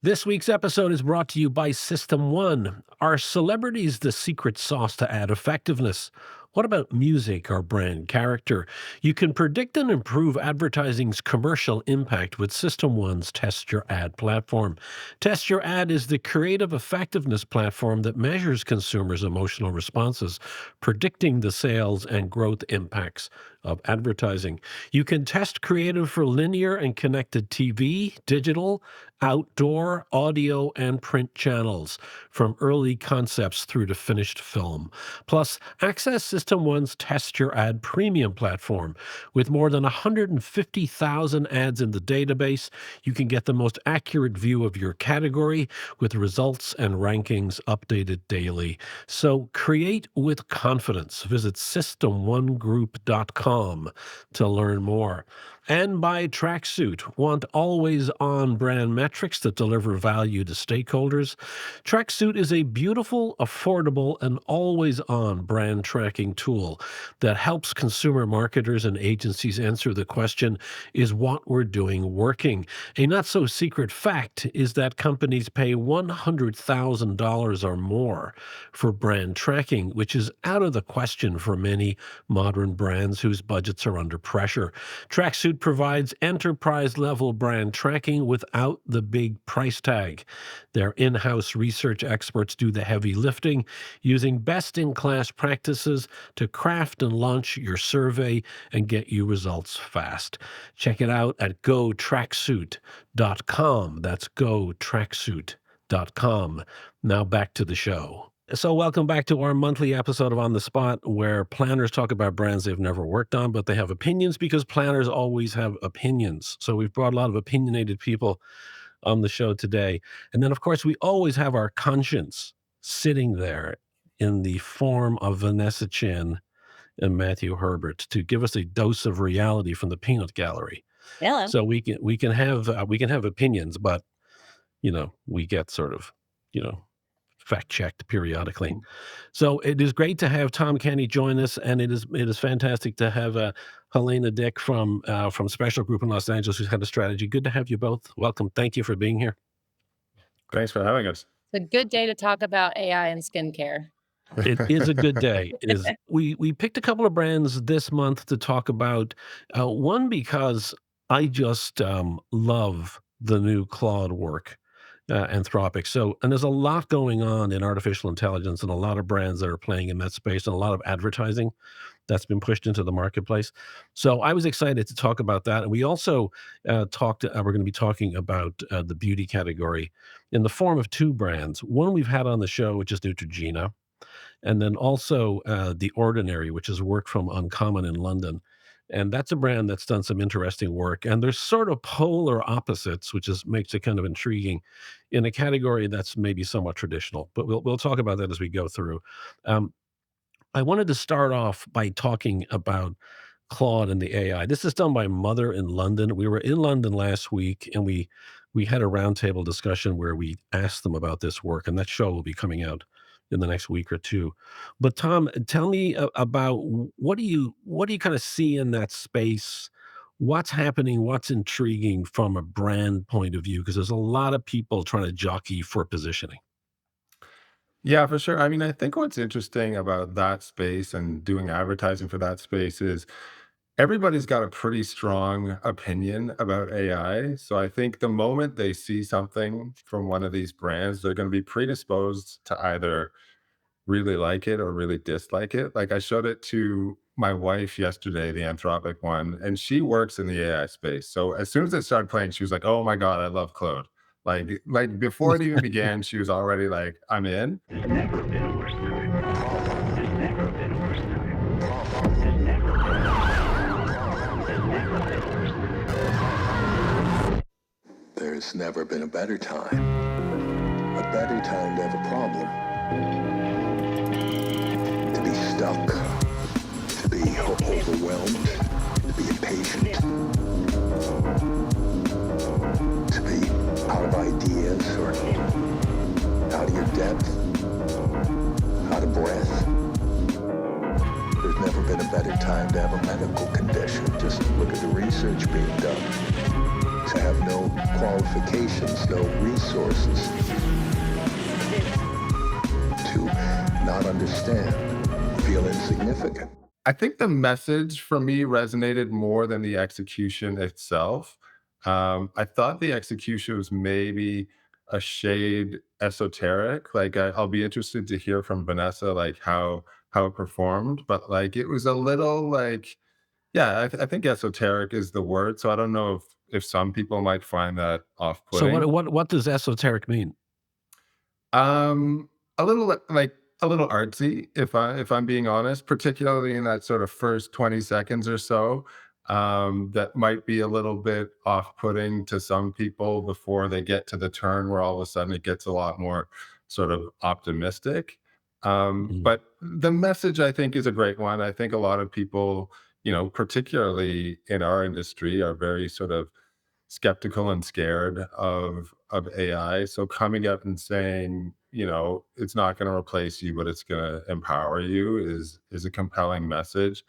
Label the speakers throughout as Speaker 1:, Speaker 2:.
Speaker 1: This week's episode is brought to you by System One. Are celebrities the secret sauce to ad effectiveness? What about music or brand character? You can predict and improve advertising's commercial impact with System One's Test Your Ad platform. Test Your Ad is the creative effectiveness platform that measures consumers' emotional responses, predicting the sales and growth impacts of advertising. You can test creative for linear and connected TV, digital, outdoor, audio, and print channels, from early concepts through to finished film. Plus, access System One's Test Your Ad premium platform. With more than 150,000 ads in the database, you can get the most accurate view of your category with results and rankings updated daily. So create with confidence. Visit system1group.com to learn more. And by Tracksuit. Want always on brand metrics that deliver value to stakeholders? Tracksuit is a beautiful, affordable, and always on brand tracking tool that helps consumer marketers and agencies answer the question, is what we're doing working? A not so secret fact is that companies pay $100,000 or more for brand tracking, which is out of the question for many modern brands whose budgets are under pressure. Tracksuit provides enterprise-level brand tracking without the big price tag. Their in-house research experts do the heavy lifting, using best-in-class practices to craft and launch your survey and get you results fast. Check it out at gotracksuit.com. That's gotracksuit.com. Now back to the show. So welcome back to our monthly episode of On the Spot, where planners talk about brands they've never worked on, but they have opinions because planners always have opinions. So we've brought a lot of opinionated people on the show today. And then, of course, we always have our conscience sitting there in the form of Vanessa Chin and Matthew Herbert to give us a dose of reality from the peanut gallery.
Speaker 2: Hello.
Speaker 1: So we can have opinions, but we get sort of you know fact checked periodically. So it is great to have Tom Kenny join us, and it is fantastic to have Helena Dick from Special Group in Los Angeles, who's head of strategy. Good to have you both. Welcome. Thank you for being here.
Speaker 3: Thanks for having us.
Speaker 2: It's a good day to talk about AI and skincare.
Speaker 1: It is a good day. It is. We picked a couple of brands this month to talk about. One because I just love the new Claude work, Anthropic. And there's a lot going on in artificial intelligence, and a lot of brands that are playing in that space, and a lot of advertising that's been pushed into the marketplace. So I was excited to talk about that. And we also talked. We're going to be talking about the beauty category in the form of two brands. One we've had on the show, which is Neutrogena, and then also The Ordinary, which is work from Uncommon in London. And that's a brand that's done some interesting work. And there's sort of polar opposites, which makes it kind of intriguing in a category that's maybe somewhat traditional. But we'll talk about that as we go through. Um, I wanted to start off by talking about Claude and the AI. This is done by Mother in London. We were in London last week, and we had a roundtable discussion where we asked them about this work, and that show will be coming out in the next week or two. But Tom, tell me about what do you kind of see in that space? What's happening? What's intriguing from a brand point of view? Because there's a lot of people trying to jockey for positioning.
Speaker 3: Yeah, for sure. I mean, I think what's interesting about that space and doing advertising for that space is everybody's got a pretty strong opinion about AI. So I think the moment they see something from one of these brands, they're going to be predisposed to either really like it or really dislike it. Like I showed it to my wife yesterday, the Anthropic one, and she works in the AI space. So as soon as it started playing, she was like, "Oh my God, I love Claude." Like before it even began, she was already like, "I'm in."
Speaker 4: There's never been a worse time. There's never been a worse time. There's never been a worse time. There's never been a worse time.
Speaker 5: There's never been a better time. A better time to have a problem. To be stuck. To be overwhelmed. To be impatient. To be out of ideas or out of your depth. Out of breath. There's never been a better time to have a medical condition. Just look at the research being done. to have no qualifications, no resources, to not understand, feel insignificant.
Speaker 3: I think the message for me resonated more than the execution itself. I thought the execution was maybe a shade esoteric. Like I'll be interested to hear from Vanessa, like how it performed, but like it was a little like, yeah, I think esoteric is the word. So I don't know if some people might find that
Speaker 1: So
Speaker 3: off-putting.
Speaker 1: what does esoteric mean?
Speaker 3: Um, a little like a little artsy, if I'm being honest, particularly in that sort of first 20 seconds or so. That might be a little bit off-putting to some people before they get to the turn where all of a sudden it gets a lot more sort of optimistic.
Speaker 1: Mhm.
Speaker 3: But the message I think is a great one. I think a lot of people, particularly in our industry, are very sort of skeptical and scared of AI. So coming up and saying, it's not going to replace you, but it's going to empower you is a compelling message.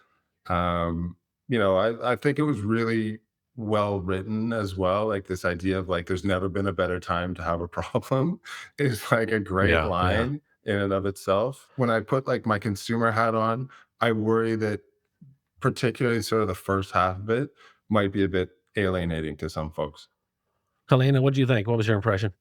Speaker 3: I think it was really well written as well. Like this idea of like there's never been a better time to have a problem is like a great
Speaker 1: Yeah, yeah.
Speaker 3: line in and of itself. When I put like my consumer hat on, I worry that particularly sort of the first half of it might be a bit alienating to some folks.
Speaker 1: Helena, what do you think? What was your impression?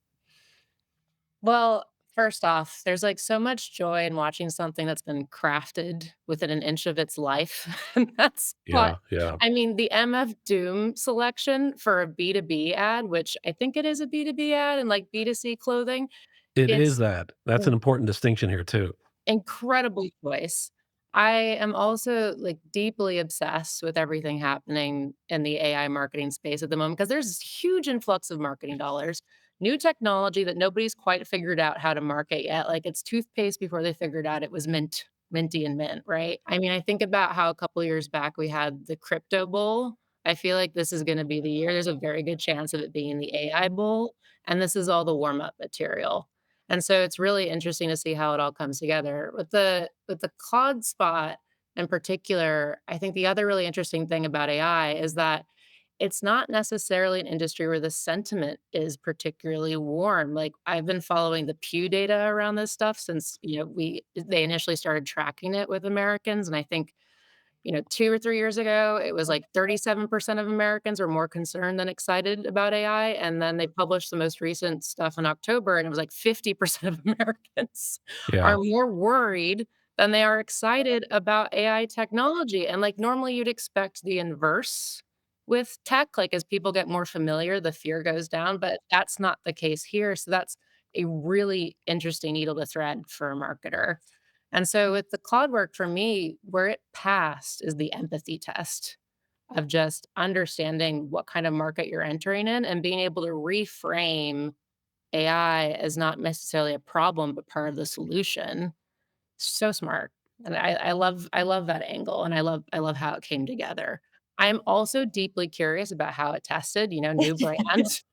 Speaker 2: Well, first off, there's like so much joy in watching something that's been crafted within an inch of its life. And that's what
Speaker 1: Yeah, yeah.
Speaker 2: I mean, the MF Doom selection for a B2B ad, which I think it is a B2B ad and like B2C clothing,
Speaker 1: It is
Speaker 2: it's
Speaker 1: that. That's an important distinction here too.
Speaker 2: incredible choice. I am also, like, deeply obsessed with everything happening in the AI marketing space at the moment because there's this huge influx of marketing dollars, new technology that nobody's quite figured out how to market yet, like, it's toothpaste before they figured out it was minty and mint, right? I mean, I think about how a couple years back we had the crypto bull. I feel like this is gonna be the year. There's a very good chance of it being the AI bull, and this is all the warm-up material. And so it's really interesting to see how it all comes together. With the Claude spot in particular, I think the other really interesting thing about AI is that it's not necessarily an industry where the sentiment is particularly warm. Like I've been following the Pew data around this stuff since, they initially started tracking it with Americans. And I think 2 or 3 years ago, it was like 37% of Americans were more concerned than excited about AI, and then they published the most recent stuff in October, and it was like 50% of Americans are
Speaker 1: Yeah.
Speaker 2: more worried than they are excited about AI technology, and, like, normally you'd expect the inverse with tech, like, as people get more familiar, the fear goes down, but that's not the case here, so that's a really interesting needle to thread for a marketer. And so with the Claude work for me, where it passed is the empathy test of just understanding what kind of market you're entering in and being able to reframe AI as not necessarily a problem, but part of the solution. So smart. And I love that angle and I love how it came together. I'm also deeply curious about how it tested, new brands.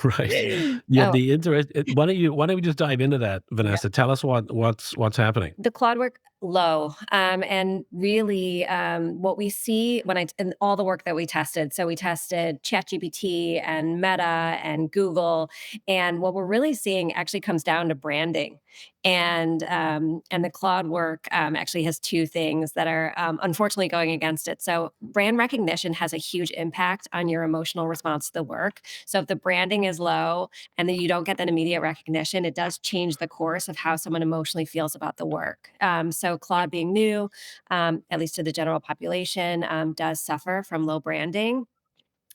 Speaker 1: Right. Yeah,
Speaker 2: Oh,
Speaker 1: the interest why don't we just dive into that, Vanessa? Tell us what's happening.
Speaker 6: The cloud work low, and really, what we see when I in all the work that we tested, so we tested ChatGPT and Meta and Google, and what we're really seeing actually comes down to branding. And the cloud work, actually has 2 things that are, unfortunately going against it. So brand recognition has a huge impact on your emotional response to the work. So if the branding is low and then you don't get that immediate recognition, it does change the course of how someone emotionally feels about the work. So Claude being new, at least to the general population, does suffer from low branding.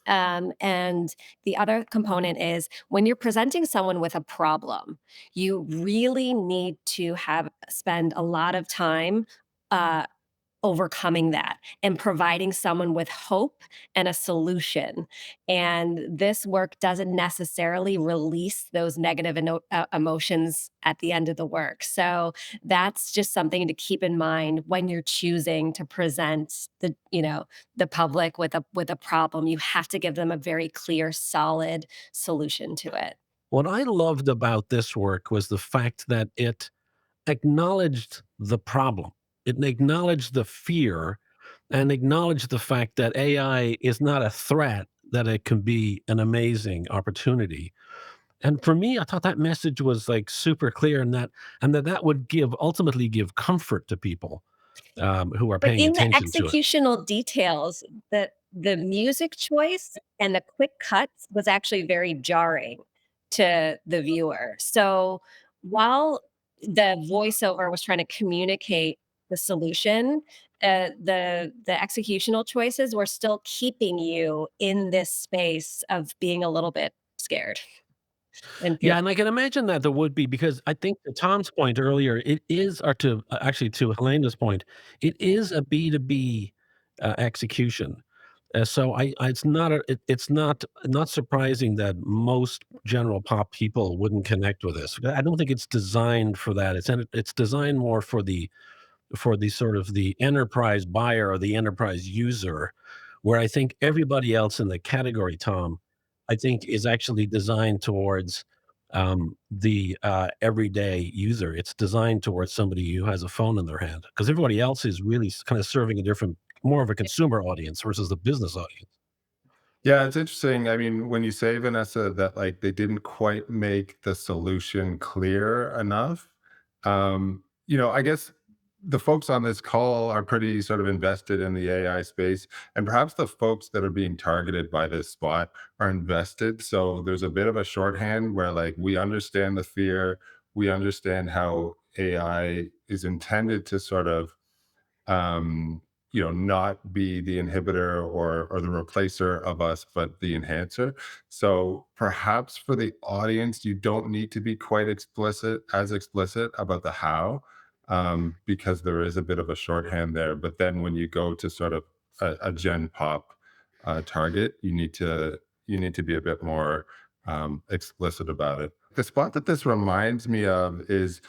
Speaker 6: And the other component is when you're presenting someone with a problem, you really need to have spend a lot of time uh, overcoming that and providing someone with hope and a solution. And this work doesn't necessarily release those negative emotions at the end of the work. So that's just something to keep in mind when you're choosing to present the public with a problem. You have to give them a very clear, solid solution to it.
Speaker 1: What I loved about this work was the fact that it acknowledged the problem. It acknowledged the fear and acknowledged the fact that AI is not a threat, that it can be an amazing opportunity. And for me, I thought that message was like super clear, and that would give ultimately give comfort to people who are
Speaker 6: But
Speaker 1: paying
Speaker 6: in the
Speaker 1: attention to it.
Speaker 6: executional details, the music choice and the quick cuts was actually very jarring to the viewer. So, while the voiceover was trying to communicate the solution, the executional choices were still keeping you in this space of being a little bit scared and
Speaker 1: Yeah,
Speaker 6: fearful.
Speaker 1: and I can imagine that there would be because I think to Tom's point earlier, it is, or to actually to Helena's point, it is a B2B execution. So it's not it's not surprising that most general pop people wouldn't connect with this. I don't think it's designed for that. It's designed more for the sort of the enterprise buyer or the enterprise user, where I think everybody else in the category, Tom, I think is actually designed towards the everyday user. It's designed towards somebody who has a phone in their hand because everybody else is really kind of serving a different, more of a consumer audience versus the business audience.
Speaker 3: Yeah, it's interesting. I mean, when you say, Vanessa, that like they didn't quite make the solution clear enough, I guess the folks on this call are pretty sort of invested in the AI space, and perhaps the folks that are being targeted by this spot are invested. So there's a bit of a shorthand where like we understand the fear, we understand how AI is intended to sort of um, not be the inhibitor or the replacer of us, but the enhancer. So perhaps for the audience, you don't need to be quite explicit about the how, because there is a bit of a shorthand there. But then when you go to sort of a Gen Pop target, you need to be a bit more explicit about it. The spot that this reminds me of is,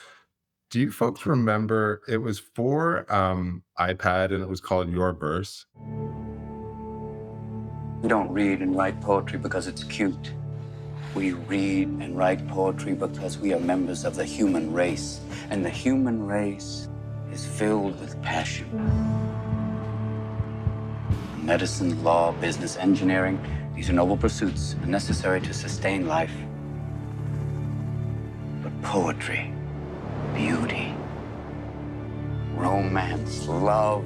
Speaker 3: do you folks remember it was for iPad and it was called Your Verse?
Speaker 7: We don't read and write poetry because it's cute. We read and write poetry because we are members of the human race, and the human race is filled with passion. Medicine, law, business, engineering, these are noble pursuits and necessary to sustain life. But poetry, beauty, romance, love,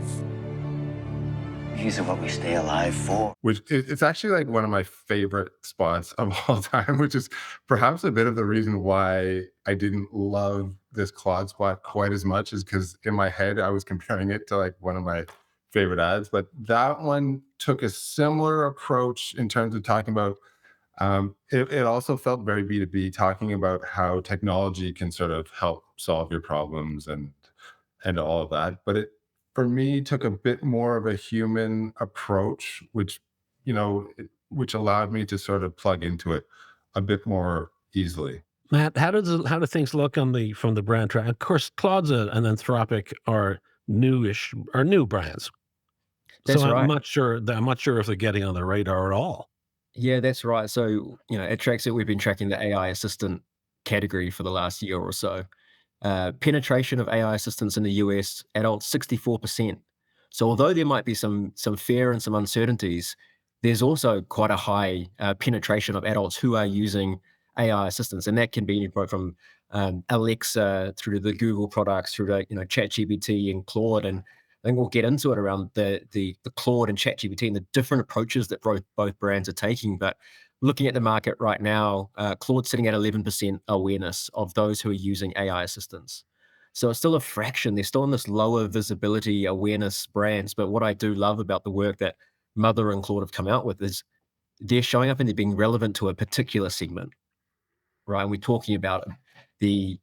Speaker 7: these are what we stay alive for.
Speaker 3: Which it's actually like one of my favorite spots of all time, which is perhaps a bit of the reason why I didn't love this Claude spot quite as much, is because in my head I was comparing it to like one of my favorite ads. But that one took a similar approach in terms of talking about it also felt very B2B, talking about how technology can sort of help solve your problems and all of that. But it, for me, took a bit more of a human approach, which allowed me to sort of plug into it a bit more easily.
Speaker 1: Matt, how do things look on the from the brand track? Of course, Claude's and Anthropic are new brands. So
Speaker 8: That's right.
Speaker 1: I'm not sure if they're getting on the radar at all.
Speaker 8: Yeah, that's right. So, at Tracksuit, we've been tracking the AI assistant category for the last year or so. Penetration of AI assistants in the US, adults 64%. So although there might be some fear and some uncertainties, there's also quite a high penetration of adults who are using AI assistants, and that can be both from Alexa through to the Google products, through to ChatGPT and Claude, and I think we'll get into it around the Claude and ChatGPT and the different approaches that both brands are taking. But looking at the market right now, Claude's sitting at 11% awareness of those who are using AI assistants. So it's still a fraction. They're still in this lower visibility awareness brands. But what I do love about the work that Mother and Claude have come out with is they're showing up and they're being relevant to a particular segment, right? And we're talking about the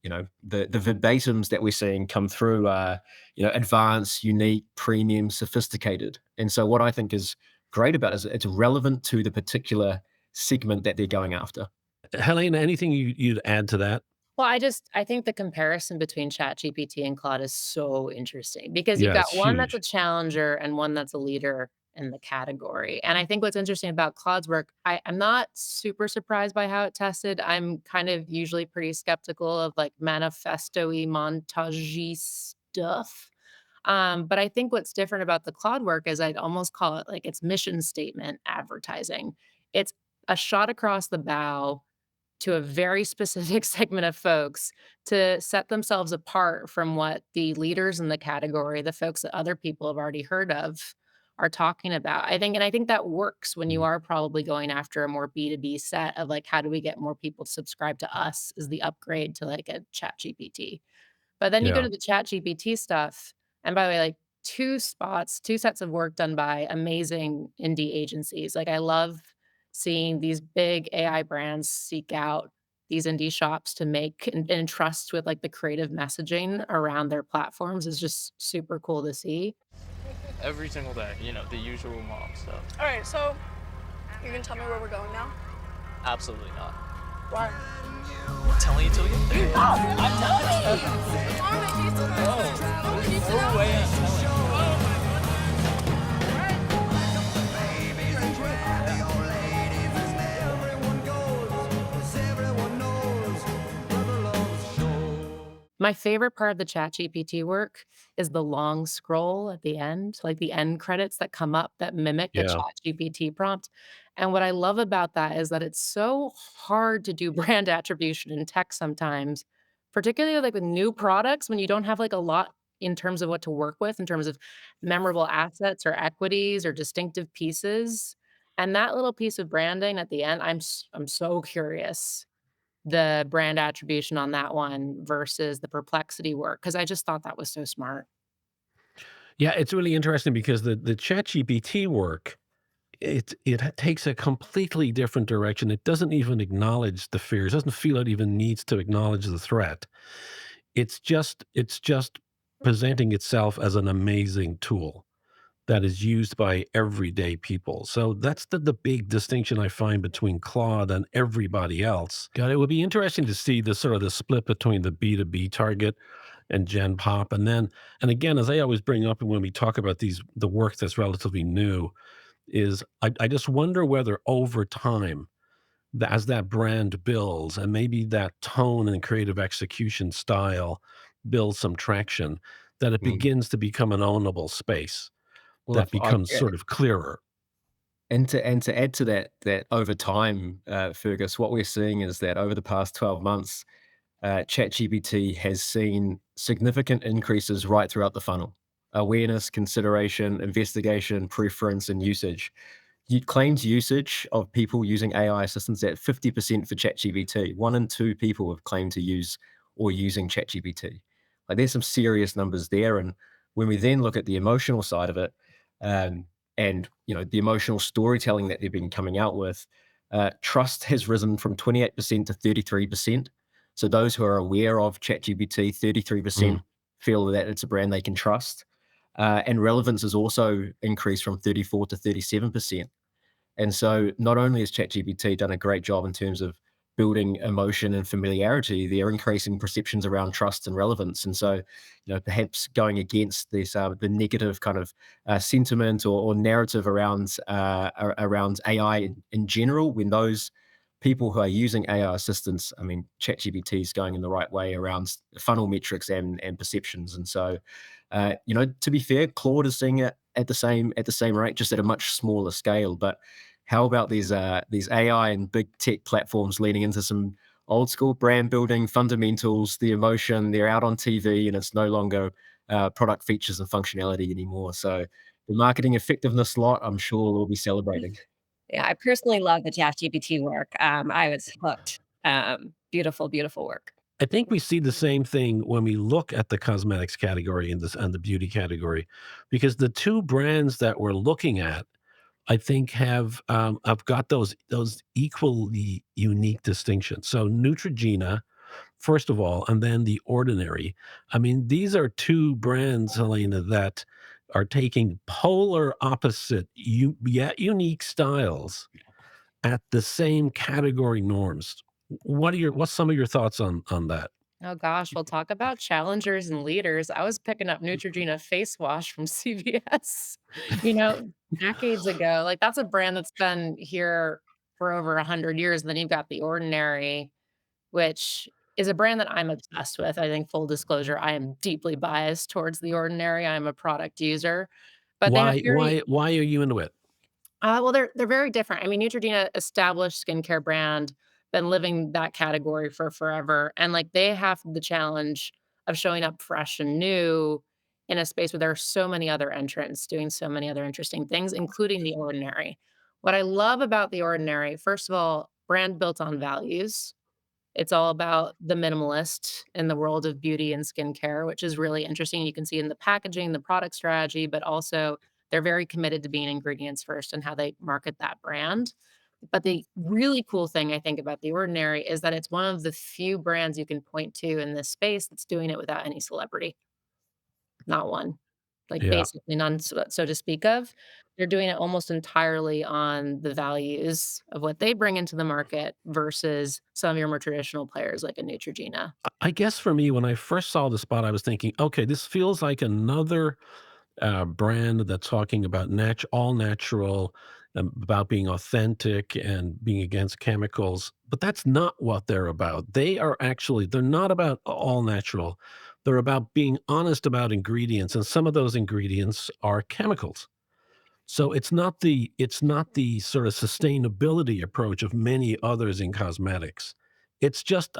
Speaker 8: verbatims that we're seeing come through are advanced, unique, premium, sophisticated. And so what I think is great about it is it's relevant to the particular segment that they're going after.
Speaker 1: Helena, anything you'd add to that?
Speaker 2: Well, I think the comparison between ChatGPT and Claude is so interesting because you've
Speaker 1: Yeah,
Speaker 2: got
Speaker 1: it's
Speaker 2: one that's a
Speaker 1: huge.
Speaker 2: challenger and one that's a leader in the category. And I think what's interesting about Claude's work, I'm not super surprised by how it tested. I'm kind of usually pretty skeptical of like manifesto-y, montage stuff. But I think what's different about the Claude work is I'd almost call it like it's mission statement advertising. It's a shot across the bow to a very specific segment of folks to set themselves apart from what the leaders in the category, the folks that other people have already heard of, are talking about. I think that works when you
Speaker 1: Mm.
Speaker 2: are probably going after a more B2B set of like, how do we get more people to subscribe to us is the upgrade to like a chat GPT. But then you go
Speaker 1: Yeah.
Speaker 2: to the chat GPT stuff, and by the way, like 2 sets of work done by amazing indie agencies. Like, I love seeing these big AI brands seek out these indie shops to make and entrust with, like, the creative messaging around their platforms is just super cool to see.
Speaker 9: Every single day, the usual mom stuff.
Speaker 10: All right, so you can tell me where we're going now?
Speaker 9: Absolutely not.
Speaker 10: Why?
Speaker 9: I'm telling you till you get there.
Speaker 10: I'm telling you. Come on, man, you still
Speaker 9: No,
Speaker 10: not-
Speaker 9: there's no way I'm telling you.
Speaker 2: My favorite part of the ChatGPT work is the long scroll at the end, like the end credits that come up that mimic a
Speaker 1: Yeah.
Speaker 2: ChatGPT prompt, and what I love about that is that it's so hard to do brand attribution in tech sometimes, particularly, like, with new products when you don't have, like, a lot in terms of what to work with, in terms of memorable assets or equities or distinctive pieces, and that little piece of branding at the end, I'm so curious the brand attribution on that one versus the Perplexity work, because I just thought that was so smart.
Speaker 1: Yeah, it's really interesting because the ChatGPT work, it takes a completely different direction. It doesn't even acknowledge the fears, doesn't feel it even needs to acknowledge the threat. It's just presenting itself as an amazing tool that is used by everyday people. So that's the big distinction I find between Claude and everybody else. God, it would be interesting to see the sort of the split between the B2B target and Gen Pop. And again, as I always bring up when we talk about the work that's relatively new, is I just wonder whether over time, as that brand builds and maybe that tone and creative execution style builds some traction, that it
Speaker 8: Mm.
Speaker 1: begins to become an ownable space
Speaker 8: Well,
Speaker 1: that
Speaker 8: if I
Speaker 1: becomes sort of clearer.
Speaker 8: and to add to that over time, Fergus, what we're seeing is that over the past 12 months, ChatGPT has seen significant increases right throughout the funnel: awareness, consideration, investigation, preference, and usage. You claims usage of people using AI assistants at 50% for ChatGPT. 1 in 2 people have claimed to use or using ChatGPT. Like, there's some serious numbers there, and when we then look at the emotional side of it, um, and, the emotional storytelling that they've been coming out with, trust has risen from 28% to 33%. So those who are aware of ChatGPT,
Speaker 1: Mm.
Speaker 8: 33% feel that it's a brand they can trust. And relevance has also increased from 34 to 37%. And so not only has ChatGPT done a great job in terms of building emotion and familiarity, they're increasing perceptions around trust and relevance. And so, perhaps going against this the negative kind of sentiment or narrative around AI in general, when those people who are using AI assistants, I mean, ChatGPT is going in the right way around funnel metrics and perceptions. And so, to be fair, Claude is seeing it at the same rate, just at a much smaller scale. But how about these AI and big tech platforms leaning into some old school brand building fundamentals, the emotion? They're out on TV, and it's no longer product features and functionality anymore. So the marketing effectiveness lot, I'm sure, will be celebrating.
Speaker 6: Yeah, I personally love the ChatGPT work. I was hooked. Beautiful, beautiful work.
Speaker 1: I think we see the same thing when we look at the cosmetics category and the beauty category, because the 2 brands that we're looking at, I think have got those equally unique distinctions. So Neutrogena, first of all, and then The Ordinary. I mean, these are 2 brands, Helena, that are taking polar opposite, yet unique styles at the same category norms. What's some of your thoughts on that?
Speaker 2: Oh gosh, we'll talk about challengers and leaders. I was picking up Neutrogena face wash from CVS, you know, decades ago. Like that's a brand that's been here for over 100 years. And then you've got The Ordinary, which is a brand that I'm obsessed with. I think full disclosure, I am deeply biased towards The Ordinary. I'm a product user, but they have
Speaker 1: Why
Speaker 2: very
Speaker 1: why why are you into it?
Speaker 2: Well, they're very different. I mean, Neutrogena, established skincare brand, been living that category for forever, and, like, they have the challenge of showing up fresh and new in a space where there are so many other entrants doing so many other interesting things, including The Ordinary. What I love about The Ordinary, first of all, brand built on values. It's all about the minimalist in the world of beauty and skincare, which is really interesting. You can see in the packaging, the product strategy, but also they're very committed to being ingredients first and how they market that brand. But the really cool thing I think about The Ordinary is that it's one of the few brands you can point to in this space that's doing it without any celebrity, not one. Like,
Speaker 1: Yeah.
Speaker 2: basically none, so to speak of. They're doing it almost entirely on the values of what they bring into the market versus some of your more traditional players like a Neutrogena.
Speaker 1: I guess for me, when I first saw the spot, I was thinking, okay, this feels like another brand that's talking about all natural, about being authentic and being against chemicals. But that's not what they're about. They're not about all natural. They're about being honest about ingredients, and some of those ingredients are chemicals. So it's not the sort of sustainability approach of many others in cosmetics. It's just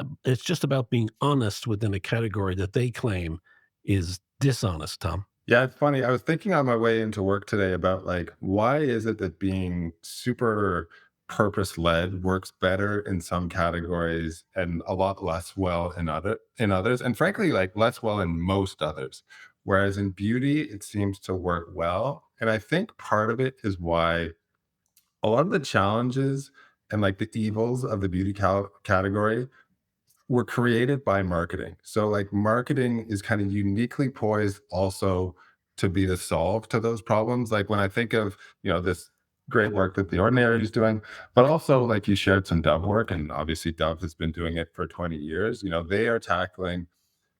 Speaker 1: about being honest within a category that they claim is dishonest, Tom.
Speaker 3: Yeah, it's funny. I was thinking on my way into work today about like why is it that being super purpose led works better in some categories and a lot less well in others, and frankly, like less well in most others. Whereas in beauty, it seems to work well. And I think part of it is why a lot of the challenges and like the evils of the beauty category were created by marketing. So like marketing is kind of uniquely poised also to be the solve to those problems. Like when I think of, this great work that The Ordinary is doing, but also like you shared some Dove work, and obviously Dove has been doing it for 20 years. They are tackling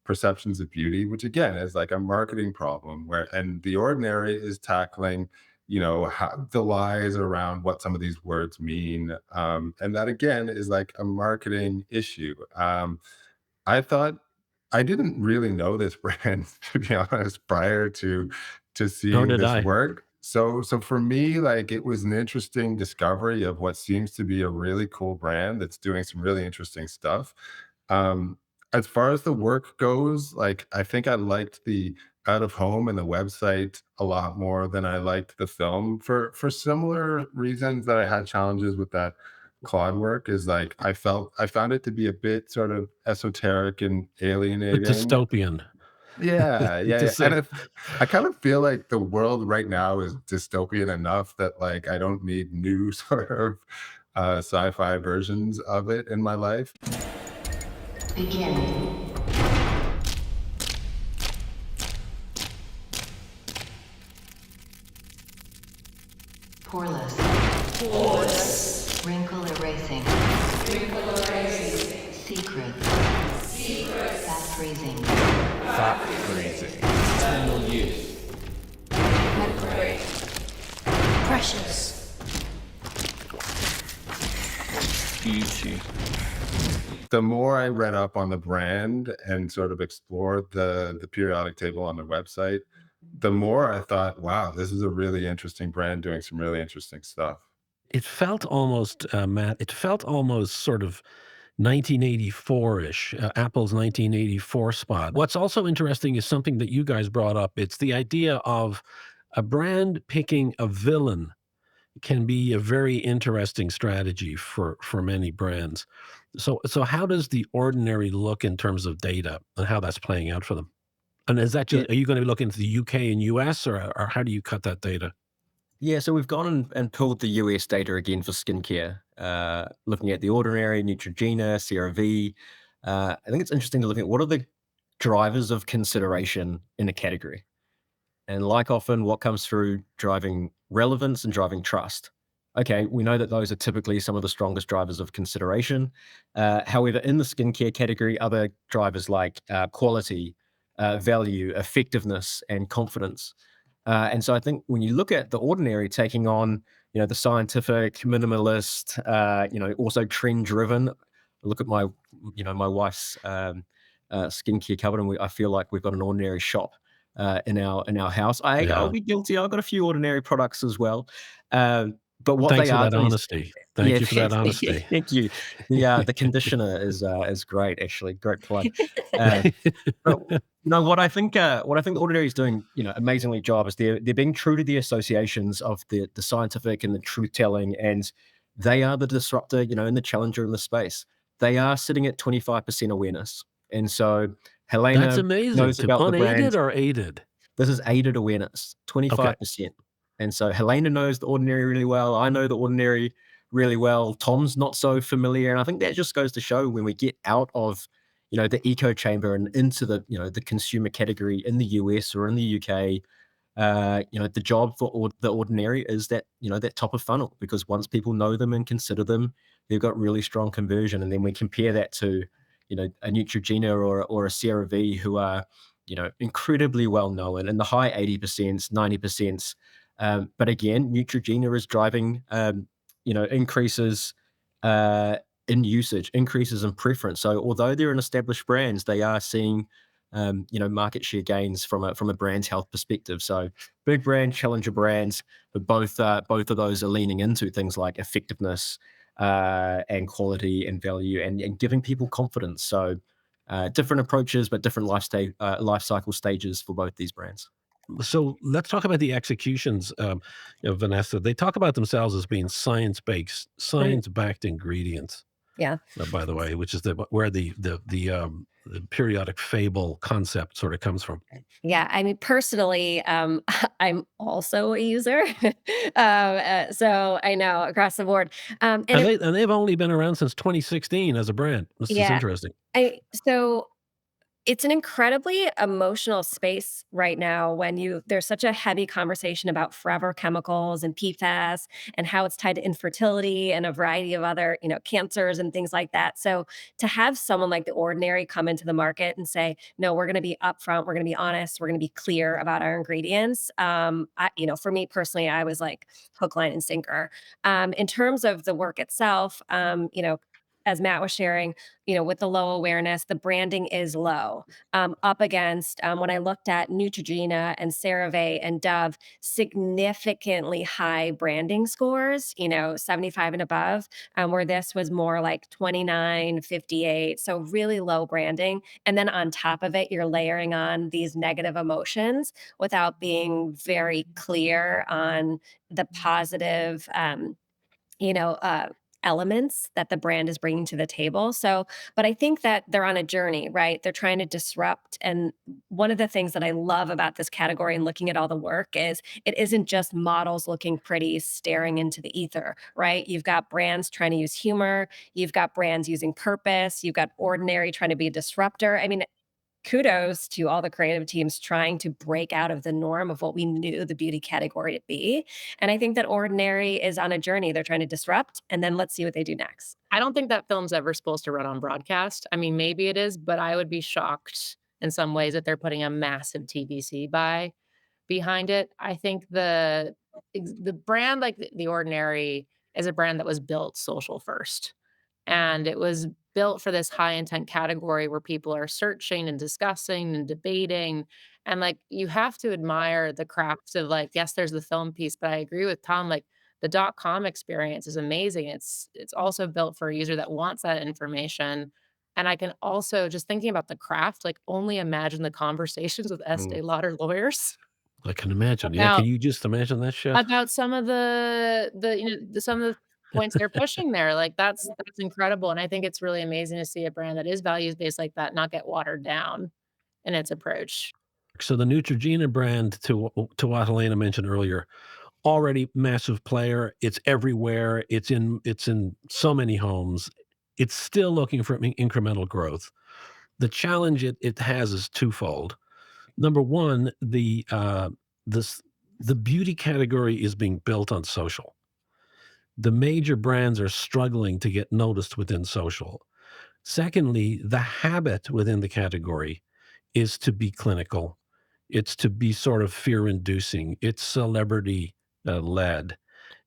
Speaker 3: perceptions of beauty, which again is like a marketing problem and The Ordinary is tackling, the lies around what some of these words mean. And that again is like a marketing issue. I thought I didn't really know this brand, to be honest, prior to
Speaker 1: Nor
Speaker 3: seeing
Speaker 1: did
Speaker 3: this
Speaker 1: I.
Speaker 3: work. So for me, like it was an interesting discovery of what seems to be a really cool brand that's doing some really interesting stuff. Um, as far as the work goes, like I think I liked the out of home and the website a lot more than I liked the film for similar reasons that I had challenges with that Claude work is like I found it to be a bit sort of esoteric and
Speaker 1: But
Speaker 3: alienating.
Speaker 1: dystopian,
Speaker 3: Yeah, yeah,
Speaker 1: to
Speaker 3: yeah. And
Speaker 1: say.
Speaker 3: I kind of feel like the world right now is dystopian enough that like I don't need new sort of sci-fi versions of it in my life.
Speaker 5: Begin. Poreless. Poreless. Wrinkle erasing. Wrinkle erasing. Secret. Secret. Fat freezing.
Speaker 11: Fat freezing. Eternal youth.
Speaker 5: Medical grade.
Speaker 10: Precious.
Speaker 11: Beauty.
Speaker 3: The more I read up on the brand and sort of explored the periodic table on their website, the more I thought, wow, this is a really interesting brand doing some really interesting stuff.
Speaker 1: It felt almost, Matt, it felt almost sort of 1984-ish, Apple's 1984 spot. What's also interesting is something that you guys brought up. It's the idea of a brand picking a villain can be a very interesting strategy for many brands. So how does The Ordinary look in terms of data and how that's playing out for them? And is that
Speaker 8: Yeah,
Speaker 1: just, are you gonna be looking to the UK and US, or how do you cut that data?
Speaker 8: yeah. So we've gone and pulled the US data again for skincare, looking at The Ordinary, Neutrogena, CeraVe. I think it's interesting to look at what are the drivers of consideration in a category. And like often, what comes through driving relevance and driving trust. Okay, we know that those are typically some of the strongest drivers of consideration. However, in the skincare category, other drivers like quality, value, effectiveness, and confidence. And so I think when you look at The Ordinary taking on, the scientific, minimalist, also trend driven. Look at my wife's skincare cupboard, and I feel like we've got an Ordinary shop in our house. I'll
Speaker 1: Yeah.
Speaker 8: be guilty. I've got a few Ordinary products as well. But what
Speaker 1: Thanks
Speaker 8: they
Speaker 1: for
Speaker 8: are
Speaker 1: that
Speaker 8: doing is
Speaker 1: honesty.
Speaker 8: yeah,
Speaker 1: Thank you for that honesty.
Speaker 8: thank you. The conditioner is great, actually, great plug. Uh, but, what I think The Ordinary is doing, amazingly job is they're being true to the associations of the scientific and the truth telling, and they are the disruptor, and the challenger in the space. They are sitting at 25% awareness, and so
Speaker 1: That's
Speaker 8: Helena
Speaker 1: amazing.
Speaker 8: knows
Speaker 1: To
Speaker 8: about the
Speaker 1: unaided
Speaker 8: brand.
Speaker 1: or aided?
Speaker 8: This is aided awareness,
Speaker 1: Okay.
Speaker 8: 25%. And so Helena knows The Ordinary really well. I know The Ordinary really well. Tom's not so familiar. And I think that just goes to show when we get out of, the echo chamber and into the consumer category in the US or in the UK, the job for The Ordinary is that top of funnel, because once people know them and consider them, they've got really strong conversion. And then we compare that to, a Neutrogena or a CeraVe, who are, incredibly well known in the high 80%, 90%. But again, Neutrogena is driving, increases uh, in usage, increases in preference. So although they're an established brands, they are seeing market share gains from a brand's health perspective. So big brand, challenger brands, but both of those are leaning into things like effectiveness and quality and value, and giving people confidence. So different approaches, but different life cycle stages for both these brands.
Speaker 1: So let's talk about the executions, Vanessa. They talk about themselves as being
Speaker 6: Mhm.
Speaker 1: science-backed ingredients,
Speaker 6: Yeah.
Speaker 1: by the way, which is where the periodic fable concept sort of comes from.
Speaker 6: Yeah, I mean, personally, I'm also a user. So I know across the board. And
Speaker 1: And
Speaker 6: it
Speaker 1: they've only been around since 2016 as a brand. This is
Speaker 6: yeah,
Speaker 1: interesting.
Speaker 6: I so it's an incredibly emotional space right now when there's such a heavy conversation about forever chemicals and PFAS and how it's tied to infertility and a variety of other, cancers and things like that. So to have someone like The Ordinary come into the market and say, "No, we're going to be upfront, we're going to be honest, we're going to be clear about our ingredients." For me personally, I was like hook, line, and sinker. In terms of the work itself, as Matt was sharing, with the low awareness, the branding is low. Up against, when I looked at Neutrogena and CeraVe and Dove, significantly high branding scores, 75 and above, where this was more like 29, 58. So really low branding. And then on top of it, you're layering on these negative emotions without being very clear on the positive, you know, uh, elements that the brand is bringing to the table. So, but I think that they're on a journey, right? They're trying to disrupt. And one of the things that I love about this category and looking at all the work is it isn't just models looking pretty, staring into the ether, right? You've got brands trying to use humor, you've got brands using purpose, you've got Ordinary trying to be a disruptor. I mean, kudos to all the creative teams trying to break out of the norm of what we knew the beauty category to be. And I think that Ordinary is on a journey. They're trying to disrupt, and then let's see what they do next.
Speaker 2: I don't think that film's ever supposed to run on broadcast. I mean, maybe it is, but I would be shocked in some ways that they're putting a massive TVC buy behind it. I think the brand like The Ordinary is a brand that was built social first. And it was built for this high intent category where people are searching and discussing and debating. And like you have to admire the craft of like, yes, there's the film piece, but I agree with Tom, like the .com experience is amazing. It's also built for a user that wants that information. And I can also just thinking about the craft, like only imagine the conversations with
Speaker 1: Mm,
Speaker 2: Estee Lauder lawyers
Speaker 1: I can imagine. Yeah, can
Speaker 2: about
Speaker 1: you just imagine that, chef?
Speaker 2: about some of some of the points they're pushing there, like, that's incredible, and I think it's really amazing to see a brand that is values-based like that not get watered down in its approach.
Speaker 1: So the Neutrogena brand, to what Helena mentioned earlier, already massive player. It's everywhere. It's in so many homes. It's still looking for incremental growth. The challenge it has is twofold. Number one, this the beauty category is being built on social. The major brands are struggling to get noticed within social. Secondly, the habit within the category is to be clinical. It's to be sort of fear inducing. It's celebrity led.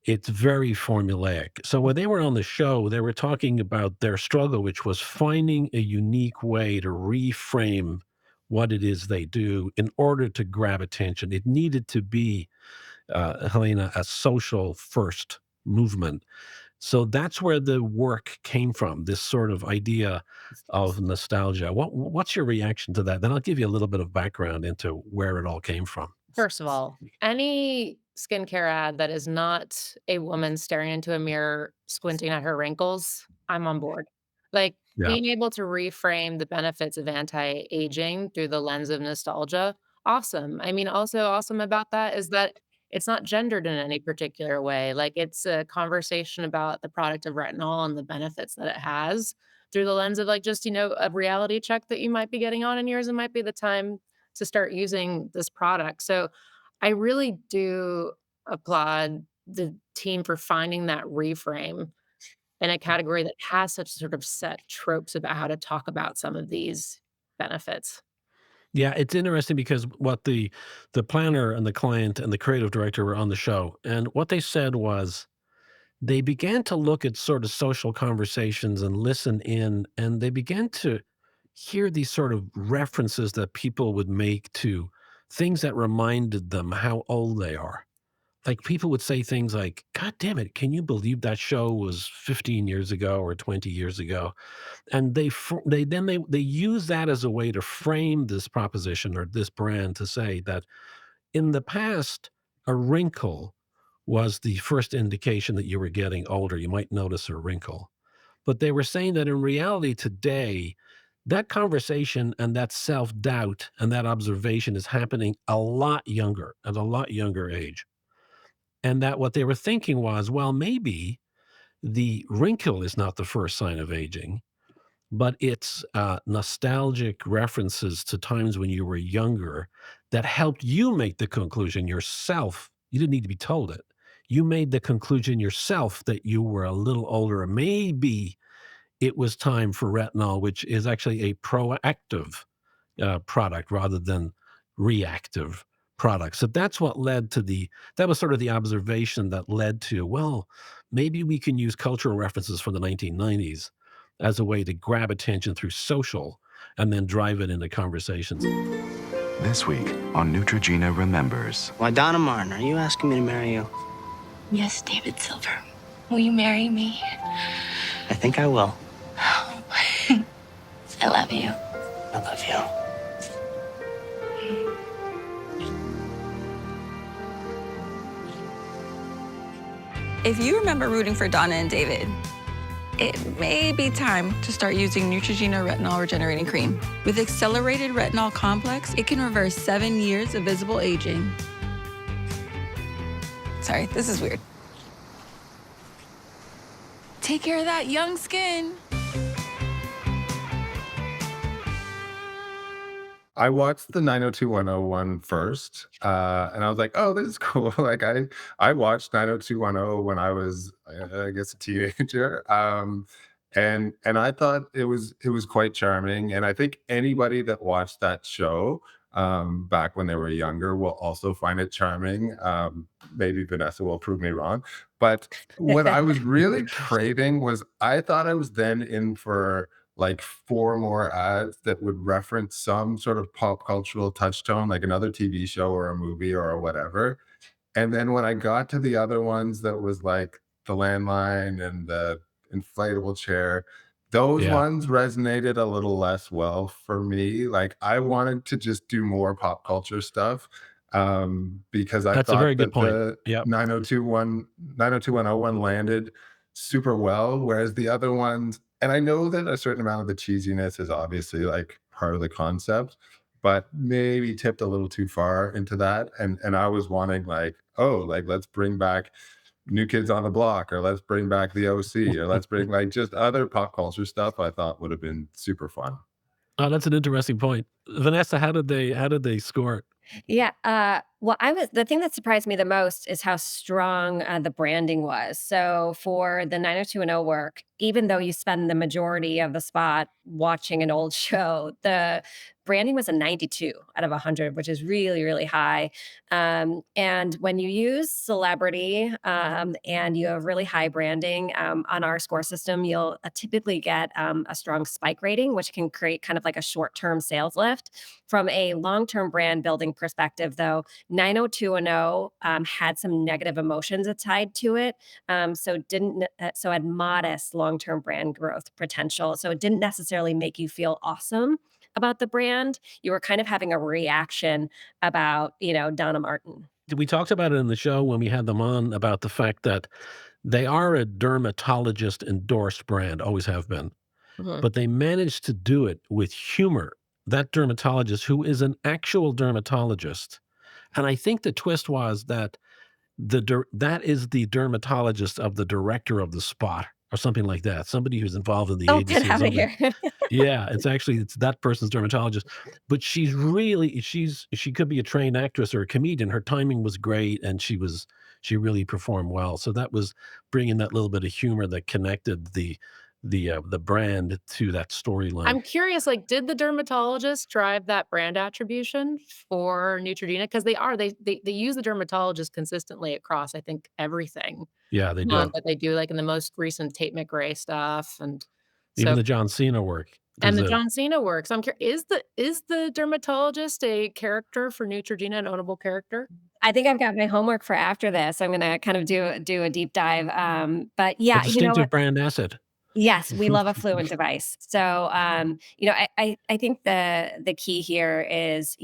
Speaker 1: It's very formulaic. So when they were on the show, they were talking about their struggle, which was finding a unique way to reframe what it is they do in order to grab attention. It needed to be, Helena, a social first movement. So that's where the work came from, this sort of idea of nostalgia. What's your reaction to that? Then I'll give you a little bit of background into where it all came from.
Speaker 2: First of all, any skincare ad that is not a woman staring into a mirror, squinting at her wrinkles, I'm on board. Like,
Speaker 1: Yeah.
Speaker 2: being able to reframe the benefits of anti-aging through the lens of nostalgia, awesome. I mean, also awesome about that is that it's not gendered in any particular way. Like, it's a conversation about the product of retinol and the benefits that it has through the lens of, like, just, a reality check that you might be getting on in yours. It might be the time to start using this product. So I really do applaud the team for finding that reframe in a category that has such sort of set tropes about how to talk about some of these benefits.
Speaker 1: Yeah, it's interesting because what the planner and the client and the creative director were on the show, and what they said was they began to look at sort of social conversations and listen in, and they began to hear these sort of references that people would make to things that reminded them how old they are. Like, people would say things like, "God damn it, can you believe that show was 15 years ago or 20 years ago?" And they use that as a way to frame this proposition or this brand to say that in the past, a wrinkle was the first indication that you were getting older. You might notice a wrinkle. But they were saying that in reality today, that conversation and that self-doubt and that observation is happening a lot younger, at a lot younger age. And that what they were thinking was, well, maybe the wrinkle is not the first sign of aging, but it's nostalgic references to times when you were younger that helped you make the conclusion yourself. You didn't need to be told it. You made the conclusion yourself that you were a little older. Maybe it was time for retinol, which is actually a proactive product rather than reactive product. So that's what led to that was sort of the observation that led to, well, maybe we can use cultural references from the 1990s as a way to grab attention through social and then drive it into conversations.
Speaker 12: This week on Neutrogena Remembers.
Speaker 13: Why, Donna Martin, are you asking me to marry you?
Speaker 14: Yes, David Silver. Will you marry me?
Speaker 13: I think I will.
Speaker 14: I love you.
Speaker 13: I love you.
Speaker 15: If you remember rooting for Donna and David, it may be time to start using Neutrogena Retinol Regenerating Cream. With accelerated retinol complex, it can reverse 7 years of visible aging. Sorry, this is weird. Take care of that young skin.
Speaker 3: I watched the 90210 first, and I was like, "Oh, this is cool." Like, I watched 90210 when I was, I guess, a teenager, and I thought it was quite charming, and I think anybody that watched that show, back when they were younger will also find it charming. Maybe Vanessa will prove me wrong, but what I was really craving was I thought I was then in for like 4 more ads that would reference some sort of pop cultural touchstone, like another TV show or a movie or whatever. And then when I got to the other ones that was like the landline and the inflatable chair, those
Speaker 1: Yeah,
Speaker 3: ones resonated a little less well for me. Like, I wanted to just do more pop culture stuff, because I
Speaker 1: that's a very
Speaker 3: thought
Speaker 1: good
Speaker 3: that
Speaker 1: point.
Speaker 3: the
Speaker 1: Yep.
Speaker 3: 90210 one landed super well, whereas the other ones, and I know that a certain amount of the cheesiness is obviously like part of the concept, but maybe tipped a little too far into that. And I was wanting like, oh, like let's bring back New Kids on the Block, or let's bring back the OC, or let's bring like just other pop culture stuff I thought would have been super fun.
Speaker 1: Oh, that's an interesting point. Vanessa, how did they score it?
Speaker 6: Yeah, well, I was the thing that surprised me the most is how strong, the branding was. So for the 90210 work, even though you spend the majority of the spot watching an old show, the branding was a 92 out of 100, which is really, really high. And when you use celebrity, and you have really high branding, on our score system, you'll, typically get, a strong spike rating, which can create kind of like a short-term sales lift. From a long-term brand building perspective, though, 90210 had some negative emotions tied to it, so had modest long-term brand growth potential. So it didn't necessarily make you feel awesome about the brand. You were kind of having a reaction about, Donna Martin.
Speaker 1: We talked about it in the show when we had them on about the fact that they are a dermatologist endorsed brand, always have been,
Speaker 6: Mhm.
Speaker 1: but they managed to do it with humor. That dermatologist, who is an actual dermatologist, and I think the twist was that that is the dermatologist of the director of the spot or something like that, somebody who's involved in the
Speaker 6: Oh, get
Speaker 1: agency or
Speaker 6: out of
Speaker 1: something.
Speaker 6: here.
Speaker 1: Yeah, it's that person's dermatologist, but she could be a trained actress or a comedian. Her timing was great, and she really performed well. So that was bringing that little bit of humor that connected the brand to that storyline.
Speaker 2: I'm curious, like, did the dermatologist drive that brand attribution for Neutrogena? Because they use the dermatologist consistently across, I think, everything,
Speaker 1: Yeah, they do.
Speaker 2: that they do, like, in the most recent Tate McRae stuff, and
Speaker 1: Even
Speaker 2: so
Speaker 1: the John Cena work,
Speaker 2: and
Speaker 1: because
Speaker 2: the John Cena work. So I'm cur is the dermatologist a character for Neutrogena, an ownable character?
Speaker 6: I think I've got my homework for after this. I'm gonna kind of do a deep dive, but
Speaker 1: a
Speaker 6: yeah, you know
Speaker 1: distinctive
Speaker 6: what?
Speaker 1: brand asset.
Speaker 6: Yes, we love a fluent device. So, I think the key here is,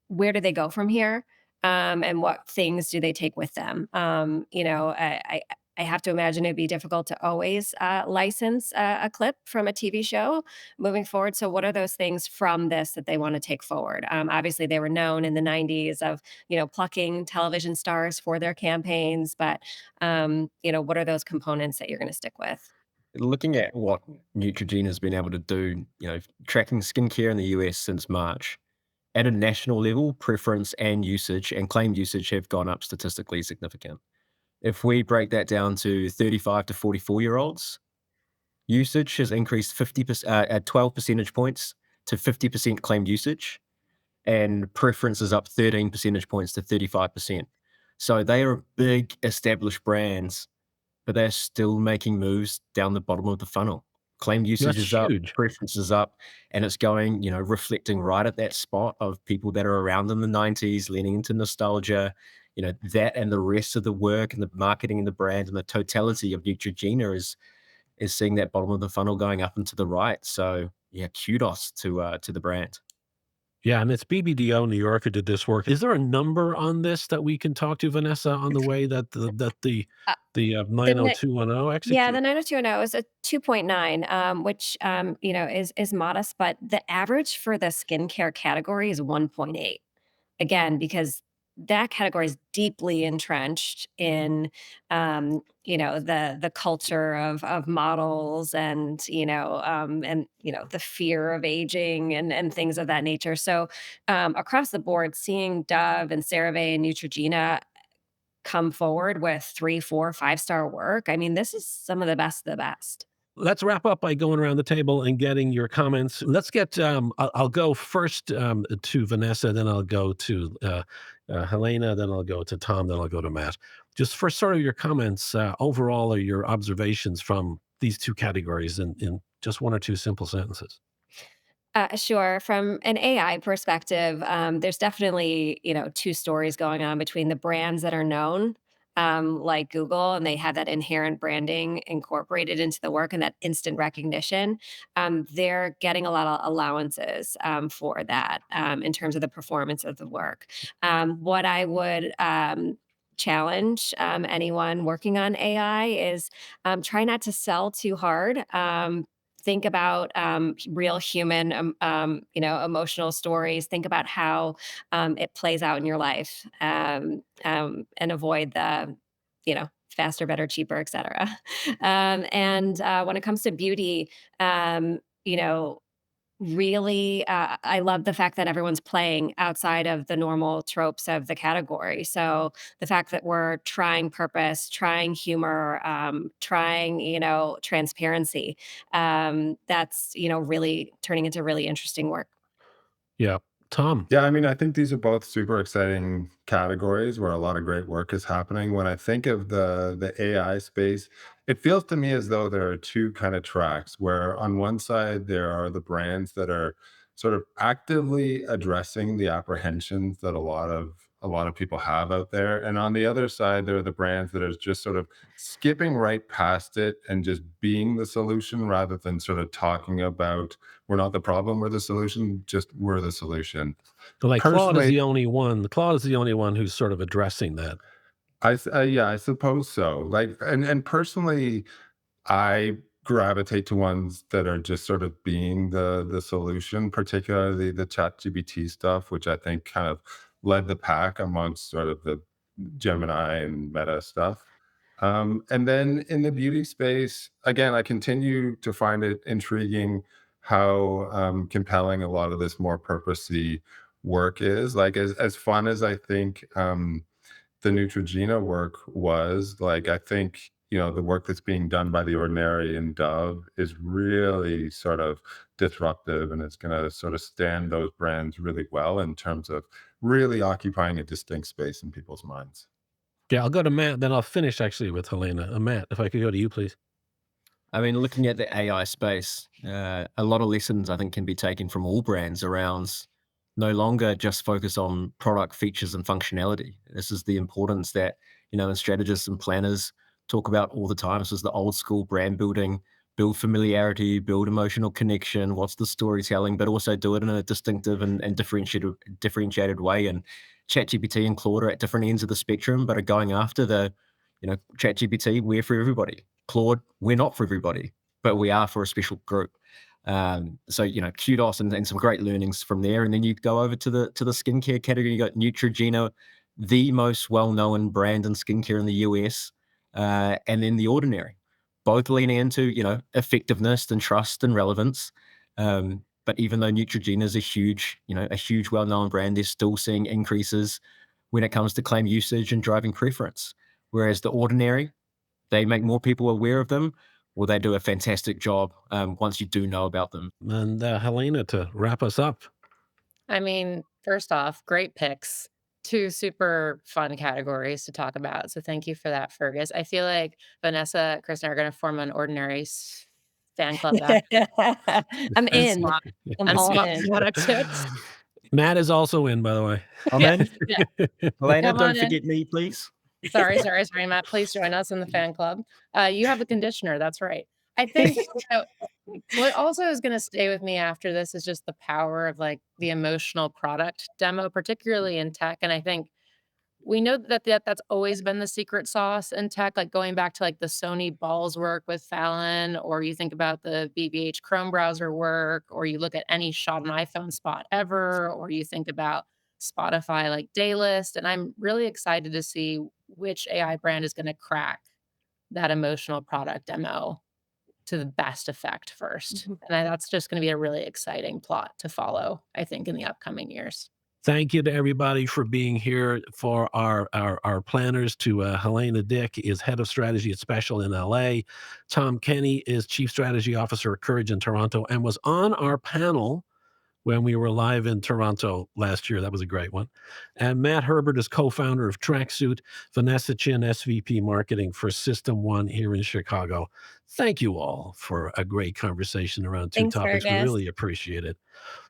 Speaker 6: where do they go from here? And what things do they take with them? I have to imagine it'd be difficult to always license a clip from a TV show moving forward. So, what are those things from this that they want to take forward? Obviously, they were known in the '90s of plucking television stars for their campaigns, but what are those components that you're going to stick with?
Speaker 8: Looking at what Neutrogena has been able to do, tracking skincare in the US since March, at a national level, preference and usage and claimed usage have gone up statistically significant. If we break that down to 35 to 44-year-olds, usage has increased 50%, at 12 percentage points to 50% claimed usage, and preference is up 13 percentage points to 35%. So they are big established brands, but they're still making moves down the bottom of the funnel. Claimed usage
Speaker 1: That's
Speaker 8: is up,
Speaker 1: huge.
Speaker 8: preference is up, and it's going, reflecting right at that spot of people that are around in the 90s, leaning into nostalgia. That and the rest of the work and the marketing and the brand and the totality of Neutrogena is seeing that bottom of the funnel going up and to the right. So yeah, kudos to the brand.
Speaker 1: Yeah, and it's BBDO New York who did this work. Is there a number on this that we can talk to, Vanessa, on the way that
Speaker 6: Uh,
Speaker 1: the
Speaker 6: the ni
Speaker 1: 90210
Speaker 6: Yeah, the
Speaker 1: execute?
Speaker 6: 90210 is a 2.9, which, is modest, but the average for the skincare category is 1.8. Again, because that category is deeply entrenched in, the culture of models and, the fear of aging and things of that nature. So, across the board, seeing Dove and CeraVe and Neutrogena come forward with 3, 4, 5-star work, I mean, this is some of the best of the best.
Speaker 1: Let's wrap up by going around the table and getting your comments. Let's get, I'll go first to Vanessa, then I'll go to Helena, then I'll go to Tom, then I'll go to Matt. Just for sort of your comments overall or your observations from these two categories in just one or two simple sentences.
Speaker 6: Sure. From an AI perspective, there's definitely, two stories going on between the brands that are known, like Google, and they have that inherent branding incorporated into the work and that instant recognition. They're getting a lot of allowances for that in terms of the performance of the work. What I would challenge anyone working on AI is try not to sell too hard. Think about real human, emotional stories. Think about how it plays out in your life, and avoid the, faster, better, cheaper, etc. And when it comes to beauty, really, I love the fact that everyone's playing outside of the normal tropes of the category. So the fact that we're trying purpose, trying humor, trying, transparency, that's, really turning into really interesting work.
Speaker 1: Yeah. Tom.
Speaker 3: Yeah, I mean, I think these are both super exciting categories where a lot of great work is happening. When I think of the AI space, it feels to me as though there are two kind of tracks where on one side there are the brands that are sort of actively addressing the apprehensions that a lot of a lot of people have out there. And on the other side, there are the brands that are just sort of skipping right past it and just being the solution rather than sort of talking about we're not the problem, we're the solution, just we're the solution.
Speaker 1: So, like, Claude is
Speaker 3: Personally,
Speaker 1: the only one Claude is the only one who's sort of addressing that.
Speaker 3: yeah, I suppose so. Like, and personally, I gravitate to ones that are just sort of being the solution, particularly the ChatGPT stuff, which I think kind of led the pack amongst sort of the Gemini and Meta stuff. And then in the beauty space, again, I continue to find it intriguing how compelling a lot of this more purposey work is. Like, as fun as I think the Neutrogena work was, like, I think, the work that's being done by The Ordinary and Dove is really sort of disruptive, and it's gonna sort of stand those brands really well in terms of really occupying a distinct space in people's minds.
Speaker 1: Yeah, I'll go to Matt, then I'll finish actually with Helena. Matt, if I could go to you, please.
Speaker 8: I mean, looking at the AI space, a lot of lessons I think can be taken from all brands around no longer just focus on product features and functionality. This is the importance that, and strategists and planners talk about all the time. This is the old school brand building, build familiarity, build emotional connection. What's the storytelling, but also do it in a distinctive and differentiated way. And ChatGPT and Claude are at different ends of the spectrum, but are going after ChatGPT, we're for everybody. Claude, we're not for everybody, but we are for a special group. So kudos and some great learnings from there. And then you go over to the skincare category. You got Neutrogena, the most well-known brand in skincare in the US, and then The Ordinary, both leaning into effectiveness and trust and relevance. But even though Neutrogena is a huge well-known brand, they're still seeing increases when it comes to claim usage and driving preference. Whereas The Ordinary, they make more people aware of them, or they do a fantastic job once you do know about them.
Speaker 1: And, Helena, to wrap us up.
Speaker 2: I mean, first off, great picks. 2 super fun categories to talk about, so thank you for that, Fergus. I feel like Vanessa, Chris, and I are gonna form an Ordinary fan club after
Speaker 6: I'm
Speaker 2: and
Speaker 6: in.
Speaker 2: swap
Speaker 6: I'm
Speaker 2: and
Speaker 6: all
Speaker 2: swap
Speaker 6: in.
Speaker 2: product tips.
Speaker 1: Matt is also in, by the way.
Speaker 8: I'm
Speaker 2: Yeah,
Speaker 8: in.
Speaker 2: yeah.
Speaker 8: Helena,
Speaker 2: Come
Speaker 8: don't
Speaker 2: on in.
Speaker 8: forget me, please.
Speaker 2: Sorry, Matt. Please join us in the fan club. You have a conditioner. That's right. I think what also is going to stay with me after this is just the power of like the emotional product demo, particularly in tech. And I think we know that's always been the secret sauce in tech, like going back to like the Sony Balls work with Fallon, or you think about the BBH Chrome browser work, or you look at any shot an iPhone spot ever, or you think about Spotify like Daylist. And I'm really excited to see which AI brand is going to crack that emotional product demo to the best effect first. And that's just going to be a really exciting plot to follow, I think, in the upcoming years.
Speaker 1: Thank you to everybody for being here. For our planners, to Helena Dick is head of strategy at Special in LA. Tom Kenny is chief strategy officer at Courage in Toronto and was on our panel when we were live in Toronto last year. That was a great one. And Matt Herbert is co-founder of Tracksuit. Vanessa Chin, SVP marketing for System One here in Chicago. Thank you all for a great conversation around 2
Speaker 6: Thanks,
Speaker 1: topics. We
Speaker 6: Fergus.
Speaker 1: really appreciate it.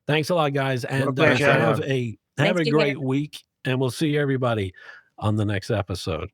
Speaker 1: Thanks a lot, guys, and
Speaker 3: Thanks,
Speaker 1: have
Speaker 3: everyone.
Speaker 1: a
Speaker 6: Thanks, you
Speaker 1: great week, and we'll see everybody on the next episode.